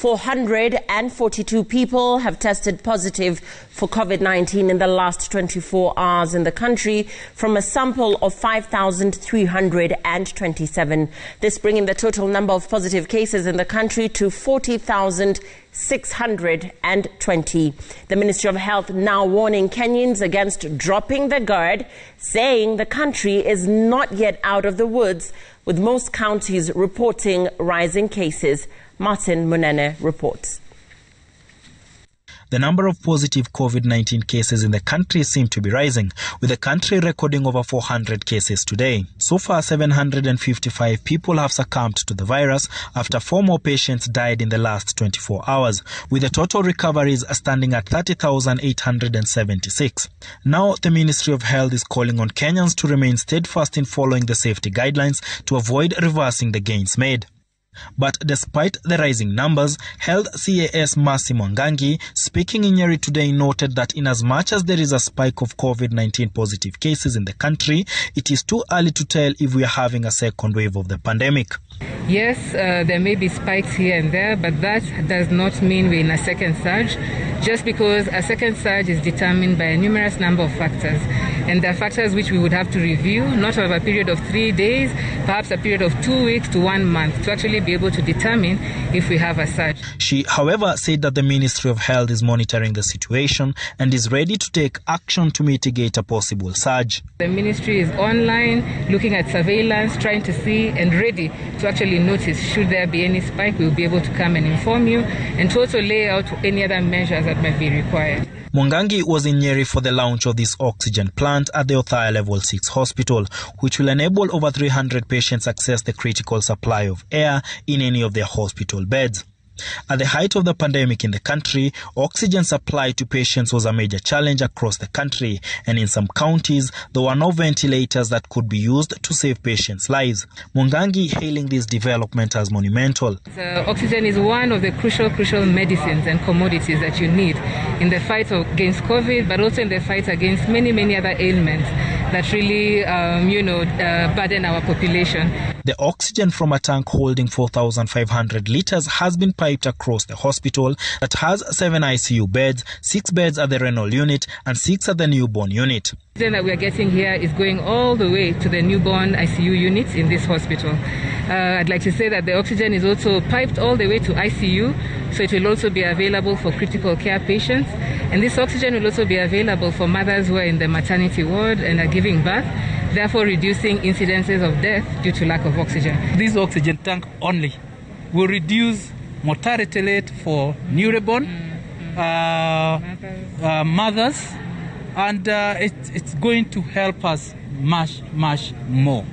442 people have tested positive for COVID-19 in the last 24 hours in the country from a sample of 5,327. This bringing the total number of positive cases in the country to 40,620. The Ministry of Health now warning Kenyans against dropping the guard, saying the country is not yet out of the woods, with most counties reporting rising cases. Martin Munene reports. The number of positive COVID-19 cases in the country seem to be rising, with the country recording over 400 cases today. So far, 755 people have succumbed to the virus after 4 more patients died in the last 24 hours, with the total recoveries standing at 30,876. Now, the Ministry of Health is calling on Kenyans to remain steadfast in following the safety guidelines to avoid reversing the gains made. But despite the rising numbers, Health CAS Mercy Mwangangi, speaking in Nyeri today, noted that inasmuch as there is a spike of COVID-19 positive cases in the country, it is too early to tell if we are having a second wave of the pandemic. Yes, there may be spikes here and there, but that does not mean we're in a second surge, just because a second surge is determined by a numerous number of factors. And there are factors which we would have to review, not over a period of 3 days, perhaps a period of 2 weeks to 1 month, to actually be able to determine if we have a surge. She, however, said that the Ministry of Health is monitoring the situation and is ready to take action to mitigate a possible surge. The ministry is online, looking at surveillance, trying to see and ready to actually notice should there be any spike. We'll be able to come and inform you and to also lay out any other measures that might be required. Mwangangi was in Nyeri for the launch of this oxygen plant at the Othaya Level 6 hospital, which will enable over 300 patients access the critical supply of air in any of their hospital beds. At the height of the pandemic in the country, oxygen supply to patients was a major challenge across the country, and in some counties, there were no ventilators that could be used to save patients' lives. Mwangangi hailing this development as monumental. Oxygen is one of the crucial medicines and commodities that you need in the fight against COVID, but also in the fight against many other ailments that really, burden our population. The oxygen from a tank holding 4,500 liters has been piped across the hospital that has 7 ICU beds, 6 beds at the renal unit and 6 at the newborn unit. The oxygen that we are getting here is going all the way to the newborn ICU units in this hospital. I'd like to say that the oxygen is also piped all the way to ICU, so it will also be available for critical care patients. And this oxygen will also be available for mothers who are in the maternity ward and are giving birth, therefore reducing incidences of death due to lack of oxygen. This oxygen tank only will reduce mortality rate for newborn mothers, and it's going to help us much more.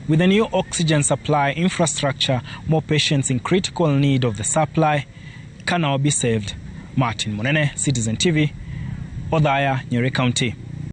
With the new oxygen supply infrastructure, more patients in critical need of the supply can now be saved. Martin Munene, Citizen TV, Othaya, Nyeri County.